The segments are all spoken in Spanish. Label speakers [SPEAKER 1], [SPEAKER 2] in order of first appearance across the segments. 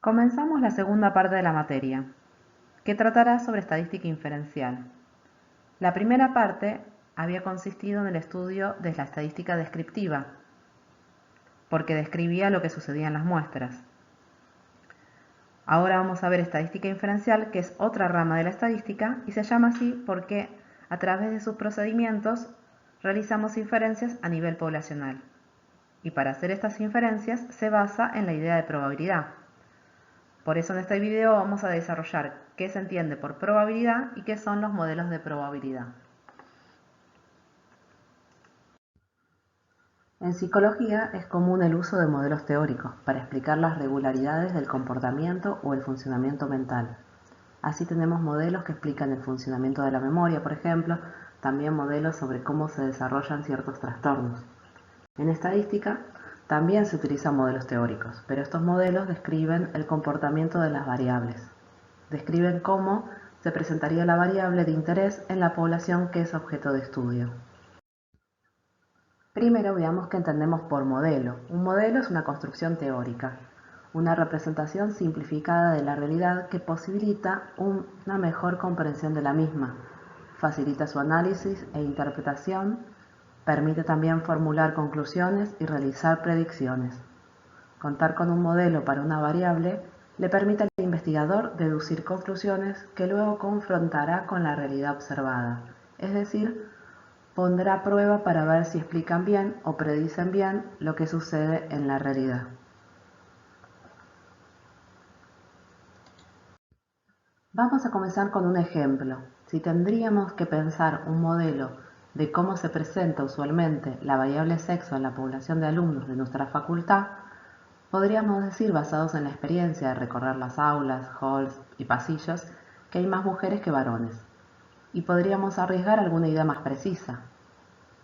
[SPEAKER 1] Comenzamos la segunda parte de la materia, que tratará sobre estadística inferencial. La primera parte había consistido en el estudio de la estadística descriptiva, porque describía lo que sucedía en las muestras. Ahora vamos a ver estadística inferencial, que es otra rama de la estadística, y se llama así porque a través de sus procedimientos realizamos inferencias a nivel poblacional. Y para hacer estas inferencias se basa en la idea de probabilidad. Por eso en este video vamos a desarrollar qué se entiende por probabilidad y qué son los modelos de probabilidad. En psicología es común el uso de modelos teóricos para explicar las regularidades del comportamiento o el funcionamiento mental. Así tenemos modelos que explican el funcionamiento de la memoria, por ejemplo, también modelos sobre cómo se desarrollan ciertos trastornos. En estadística también se utilizan modelos teóricos, pero estos modelos describen el comportamiento de las variables. Describen cómo se presentaría la variable de interés en la población que es objeto de estudio. Primero veamos qué entendemos por modelo. Un modelo es una construcción teórica, una representación simplificada de la realidad que posibilita una mejor comprensión de la misma, facilita su análisis e interpretación, permite también formular conclusiones y realizar predicciones. Contar con un modelo para una variable le permite al investigador deducir conclusiones que luego confrontará con la realidad observada, es decir, pondrá a prueba para ver si explican bien o predicen bien lo que sucede en la realidad. Vamos a comenzar con un ejemplo. Si tendríamos que pensar un modelo de cómo se presenta usualmente la variable sexo en la población de alumnos de nuestra facultad, podríamos decir, basados en la experiencia de recorrer las aulas, halls y pasillos, que hay más mujeres que varones. Y podríamos arriesgar alguna idea más precisa.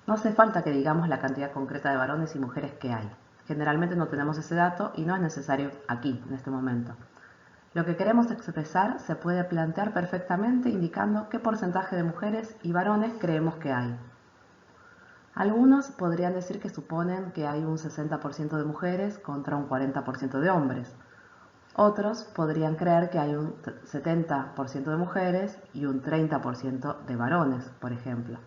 [SPEAKER 1] No hace falta que digamos la cantidad concreta de varones y mujeres que hay. Generalmente no tenemos ese dato y no es necesario aquí, en este momento. Lo que queremos expresar se puede plantear perfectamente indicando qué porcentaje de mujeres y varones creemos que hay. Algunos podrían decir que suponen que hay un 60% de mujeres contra un 40% de hombres. Otros podrían creer que hay un 70% de mujeres y un 30% de varones, por ejemplo.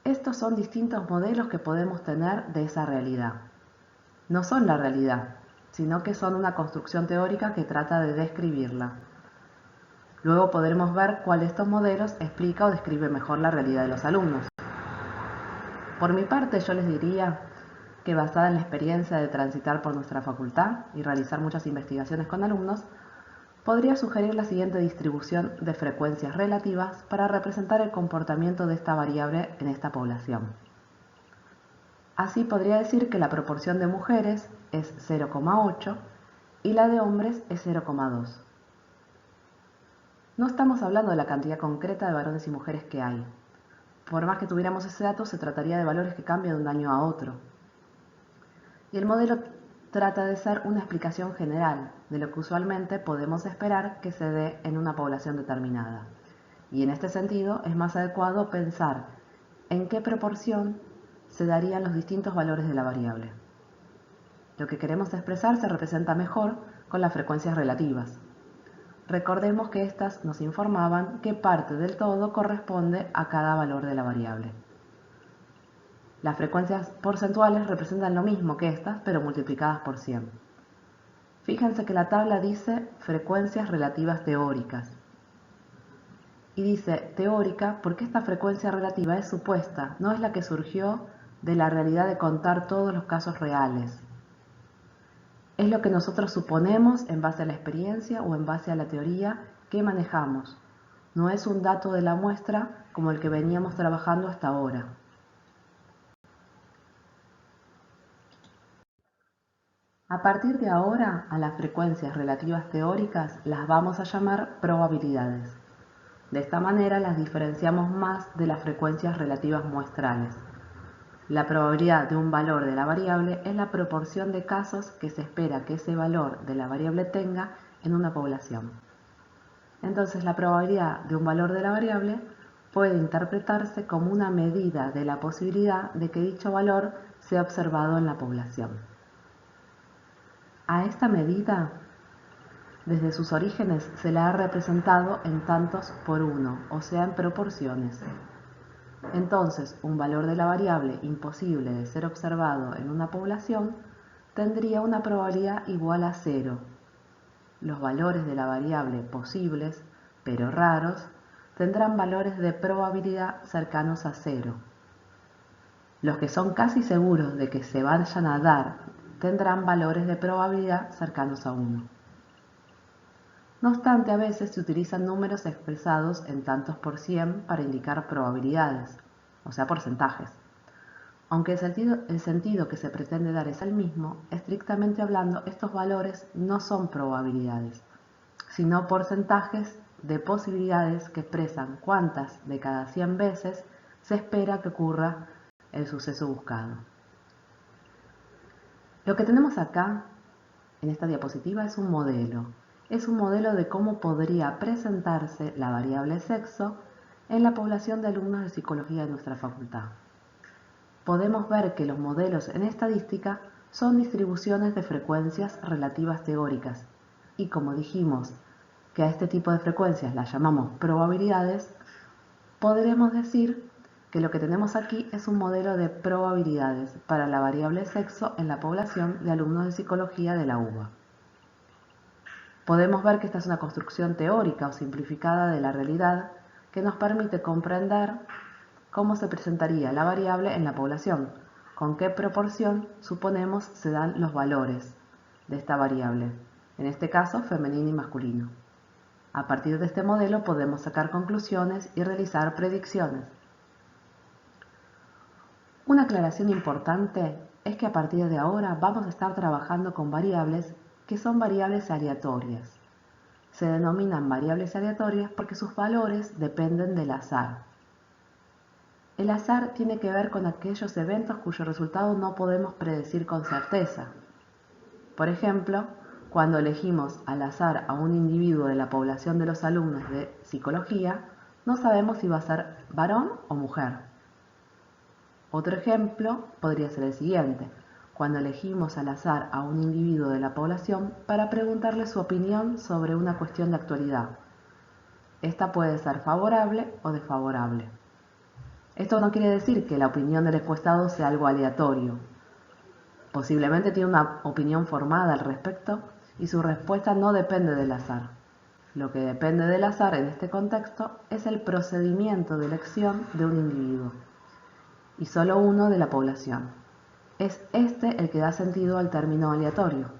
[SPEAKER 1] Estos son distintos modelos que podemos tener de esa realidad. No son la realidad, sino que son una construcción teórica que trata de describirla. Luego podremos ver cuál de estos modelos explica o describe mejor la realidad de los alumnos. Por mi parte, yo les diría que, basada en la experiencia de transitar por nuestra facultad y realizar muchas investigaciones con alumnos, podría sugerir la siguiente distribución de frecuencias relativas para representar el comportamiento de esta variable en esta población. Así podría decir que la proporción de mujeres es 0,8 y la de hombres es 0,2. No estamos hablando de la cantidad concreta de varones y mujeres que hay. Por más que tuviéramos ese dato, se trataría de valores que cambian de un año a otro. Y el modelo trata de ser una explicación general de lo que usualmente podemos esperar que se dé en una población determinada. Y en este sentido es más adecuado pensar en qué proporción se darían los distintos valores de la variable. Lo que queremos expresar se representa mejor con las frecuencias relativas. Recordemos que estas nos informaban qué parte del todo corresponde a cada valor de la variable. Las frecuencias porcentuales representan lo mismo que estas, pero multiplicadas por 100. Fíjense que la tabla dice frecuencias relativas teóricas. Y dice teórica porque esta frecuencia relativa es supuesta, no es la que surgió de la realidad de contar todos los casos reales. Es lo que nosotros suponemos en base a la experiencia o en base a la teoría que manejamos. No es un dato de la muestra como el que veníamos trabajando hasta ahora. A partir de ahora, a las frecuencias relativas teóricas las vamos a llamar probabilidades. De esta manera las diferenciamos más de las frecuencias relativas muestrales. La probabilidad de un valor de la variable es la proporción de casos que se espera que ese valor de la variable tenga en una población. Entonces, la probabilidad de un valor de la variable puede interpretarse como una medida de la posibilidad de que dicho valor sea observado en la población. A esta medida Desde sus orígenes se la ha representado en tantos por uno, o sea, en proporciones. Entonces, un valor de la variable imposible de ser observado en una población tendría una probabilidad igual a 0. Los valores de la variable posibles, pero raros, tendrán valores de probabilidad cercanos a 0. Los que son casi seguros de que se vayan a dar tendrán valores de probabilidad cercanos a 1. No obstante, a veces se utilizan números expresados en tantos por 100 para indicar probabilidades, o sea, porcentajes. Aunque el sentido que se pretende dar es el mismo, estrictamente hablando, estos valores no son probabilidades, sino porcentajes de posibilidades que expresan cuántas de cada 100 veces se espera que ocurra el suceso buscado. Lo que tenemos acá, en esta diapositiva, es un modelo. Es un modelo de cómo podría presentarse la variable sexo en la población de alumnos de psicología de nuestra facultad. Podemos ver que los modelos en estadística son distribuciones de frecuencias relativas teóricas y, como dijimos que a este tipo de frecuencias las llamamos probabilidades, podremos decir que lo que tenemos aquí es un modelo de probabilidades para la variable sexo en la población de alumnos de psicología de la UBA. Podemos ver que esta es una construcción teórica o simplificada de la realidad que nos permite comprender cómo se presentaría la variable en la población, con qué proporción suponemos se dan los valores de esta variable, en este caso femenino y masculino. A partir de este modelo podemos sacar conclusiones y realizar predicciones. Una aclaración importante es que a partir de ahora vamos a estar trabajando con variables que son variables aleatorias. Se denominan variables aleatorias porque sus valores dependen del azar. El azar tiene que ver con aquellos eventos cuyo resultado no podemos predecir con certeza. Por ejemplo, cuando elegimos al azar a un individuo de la población de los alumnos de psicología, no sabemos si va a ser varón o mujer. Otro ejemplo podría ser el siguiente: cuando elegimos al azar a un individuo de la población para preguntarle su opinión sobre una cuestión de actualidad. Esta puede ser favorable o desfavorable. Esto no quiere decir que la opinión del encuestado sea algo aleatorio. Posiblemente tiene una opinión formada al respecto y su respuesta no depende del azar. Lo que depende del azar en este contexto es el procedimiento de elección de un individuo, y solo uno de la población. Es este el que da sentido al término aleatorio.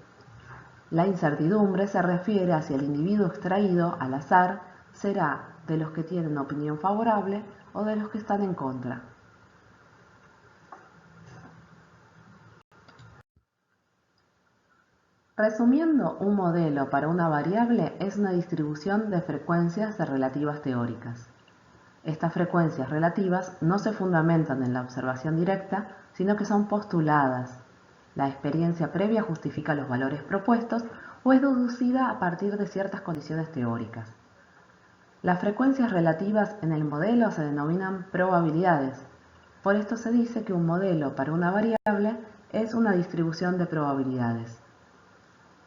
[SPEAKER 1] La incertidumbre se refiere a si el individuo extraído al azar será de los que tienen opinión favorable o de los que están en contra. Resumiendo, un modelo para una variable es una distribución de frecuencias de relativas teóricas. Estas frecuencias relativas no se fundamentan en la observación directa, sino que son postuladas. La experiencia previa justifica los valores propuestos o es deducida a partir de ciertas condiciones teóricas. Las frecuencias relativas en el modelo se denominan probabilidades. Por esto se dice que un modelo para una variable es una distribución de probabilidades.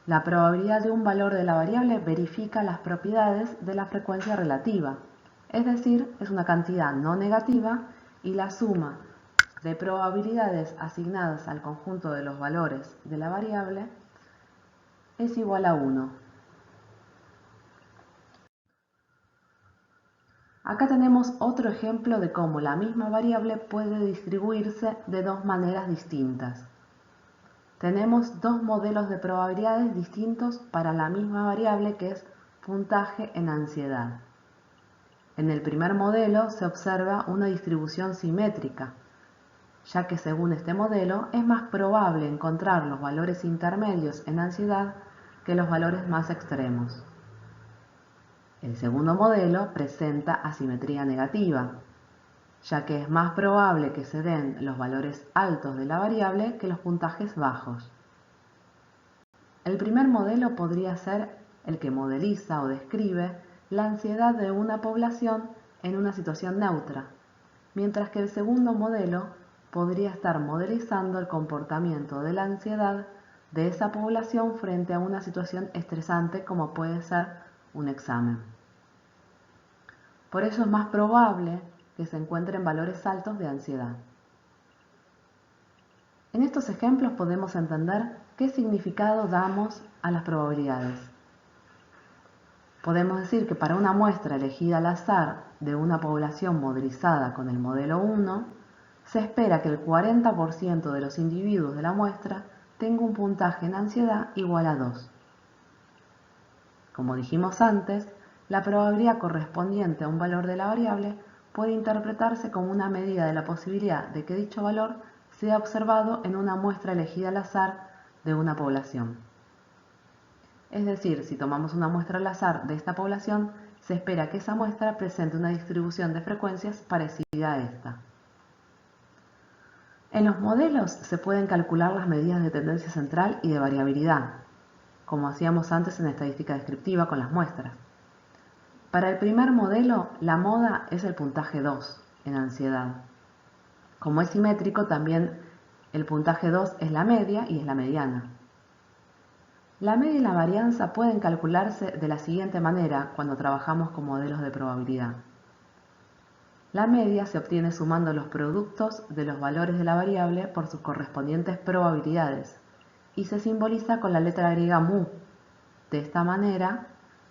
[SPEAKER 1] La probabilidad de un valor de la variable verifica las propiedades de la frecuencia relativa, es decir, es una cantidad no negativa y la suma de probabilidades asignadas al conjunto de los valores de la variable es igual a 1. Acá tenemos otro ejemplo de cómo la misma variable puede distribuirse de dos maneras distintas. Tenemos dos modelos de probabilidades distintos para la misma variable, que es puntaje en ansiedad. En el primer modelo se observa una distribución simétrica, ya que según este modelo es más probable encontrar los valores intermedios en ansiedad que los valores más extremos. El segundo modelo presenta asimetría negativa, ya que es más probable que se den los valores altos de la variable que los puntajes bajos. El primer modelo podría ser el que modeliza o describe la ansiedad de una población en una situación neutra, mientras que el segundo modelo podría estar modelizando el comportamiento de la ansiedad de esa población frente a una situación estresante como puede ser un examen. Por eso es más probable que se encuentren valores altos de ansiedad. En estos ejemplos podemos entender qué significado damos a las probabilidades. Podemos decir que para una muestra elegida al azar de una población modelizada con el modelo 1, se espera que el 40% de los individuos de la muestra tenga un puntaje en ansiedad igual a 2. Como dijimos antes, la probabilidad correspondiente a un valor de la variable puede interpretarse como una medida de la posibilidad de que dicho valor sea observado en una muestra elegida al azar de una población. Es decir, si tomamos una muestra al azar de esta población, se espera que esa muestra presente una distribución de frecuencias parecida a esta. En los modelos se pueden calcular las medidas de tendencia central y de variabilidad, como hacíamos antes en estadística descriptiva con las muestras. Para el primer modelo, la moda es el puntaje 2 en ansiedad. Como es simétrico, también el puntaje 2 es la media y es la mediana. La media y la varianza pueden calcularse de la siguiente manera cuando trabajamos con modelos de probabilidad. La media se obtiene sumando los productos de los valores de la variable por sus correspondientes probabilidades y se simboliza con la letra griega mu. De esta manera,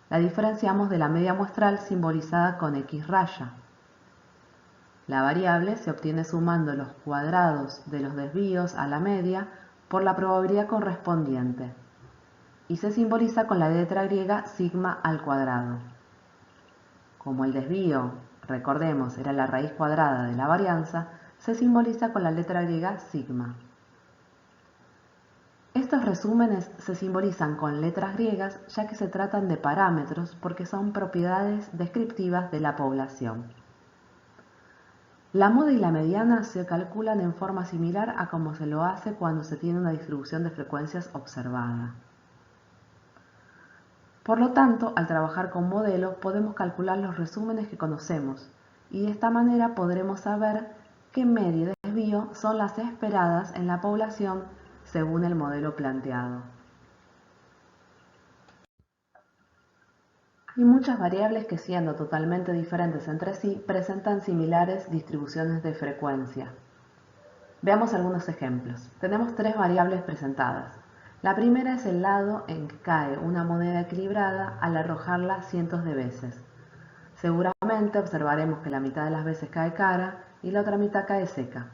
[SPEAKER 1] la diferenciamos de la media muestral simbolizada con X raya. La variable se obtiene sumando los cuadrados de los desvíos a la media por la probabilidad correspondiente y se simboliza con la letra griega sigma al cuadrado. Como el desvío, recordemos, era la raíz cuadrada de la varianza, se simboliza con la letra griega sigma. Estos resúmenes se simbolizan con letras griegas ya que se tratan de parámetros porque son propiedades descriptivas de la población. La moda y la mediana se calculan en forma similar a como se lo hace cuando se tiene una distribución de frecuencias observada. Por lo tanto, al trabajar con modelos podemos calcular los resúmenes que conocemos y de esta manera podremos saber qué media y desvío son las esperadas en la población según el modelo planteado. Hay muchas variables que, siendo totalmente diferentes entre sí, presentan similares distribuciones de frecuencia. Veamos algunos ejemplos. Tenemos tres variables presentadas. La primera es el lado en que cae una moneda equilibrada al arrojarla cientos de veces. Seguramente observaremos que la mitad de las veces cae cara y la otra mitad cae seca.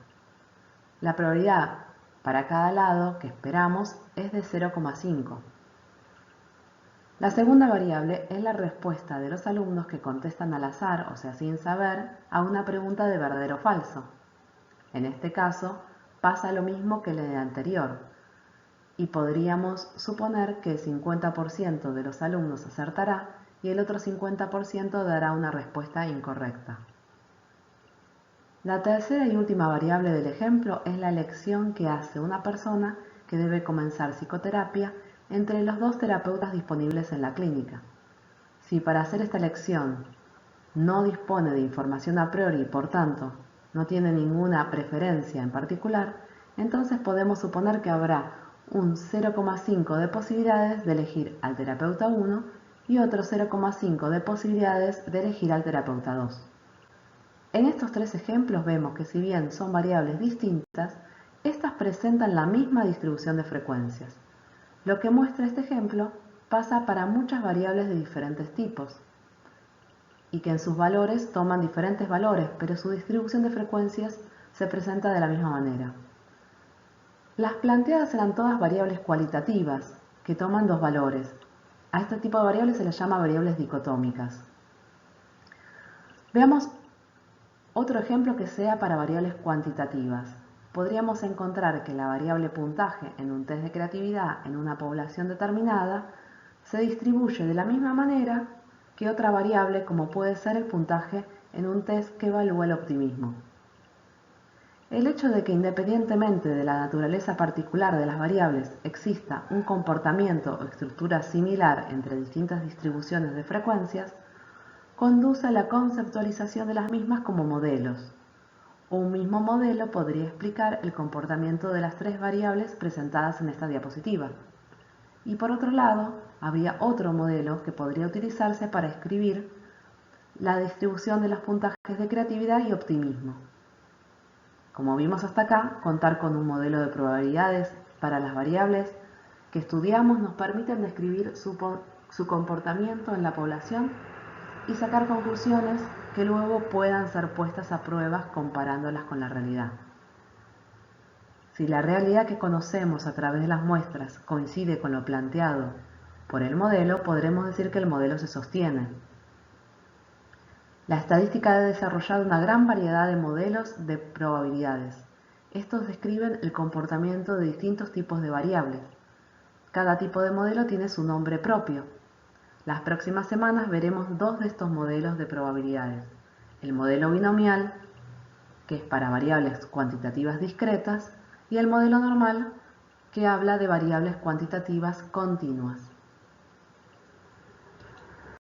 [SPEAKER 1] La probabilidad para cada lado que esperamos es de 0,5. La segunda variable es la respuesta de los alumnos que contestan al azar, o sea, sin saber, a una pregunta de verdadero o falso. En este caso, pasa lo mismo que en el anterior, y podríamos suponer que el 50% de los alumnos acertará y el otro 50% dará una respuesta incorrecta. La tercera y última variable del ejemplo es la elección que hace una persona que debe comenzar psicoterapia entre los dos terapeutas disponibles en la clínica. Si para hacer esta elección no dispone de información a priori y por tanto no tiene ninguna preferencia en particular, entonces podemos suponer que habrá un 0,5 de posibilidades de elegir al terapeuta 1 y otro 0,5 de posibilidades de elegir al terapeuta 2. En estos tres ejemplos vemos que si bien son variables distintas, estas presentan la misma distribución de frecuencias. Lo que muestra este ejemplo pasa para muchas variables de diferentes tipos y que en sus valores toman diferentes valores, pero su distribución de frecuencias se presenta de la misma manera. Las planteadas eran todas variables cualitativas, que toman dos valores. A este tipo de variables se les llama variables dicotómicas. Veamos otro ejemplo que sea para variables cuantitativas. Podríamos encontrar que la variable puntaje en un test de creatividad en una población determinada se distribuye de la misma manera que otra variable como puede ser el puntaje en un test que evalúa el optimismo. El hecho de que independientemente de la naturaleza particular de las variables exista un comportamiento o estructura similar entre distintas distribuciones de frecuencias, conduce a la conceptualización de las mismas como modelos, Un mismo modelo podría explicar el comportamiento de las tres variables presentadas en esta diapositiva. Y por otro lado, habría otro modelo que podría utilizarse para escribir la distribución de los puntajes de creatividad y optimismo. Como vimos hasta acá, contar con un modelo de probabilidades para las variables que estudiamos nos permiten describir su comportamiento en la población y sacar conclusiones que luego puedan ser puestas a pruebas comparándolas con la realidad. Si la realidad que conocemos a través de las muestras coincide con lo planteado por el modelo, podremos decir que el modelo se sostiene. La estadística ha desarrollado una gran variedad de modelos de probabilidades. Estos describen el comportamiento de distintos tipos de variables. Cada tipo de modelo tiene su nombre propio. Las próximas semanas veremos dos de estos modelos de probabilidades. El modelo binomial, que es para variables cuantitativas discretas, y el modelo normal, que habla de variables cuantitativas continuas.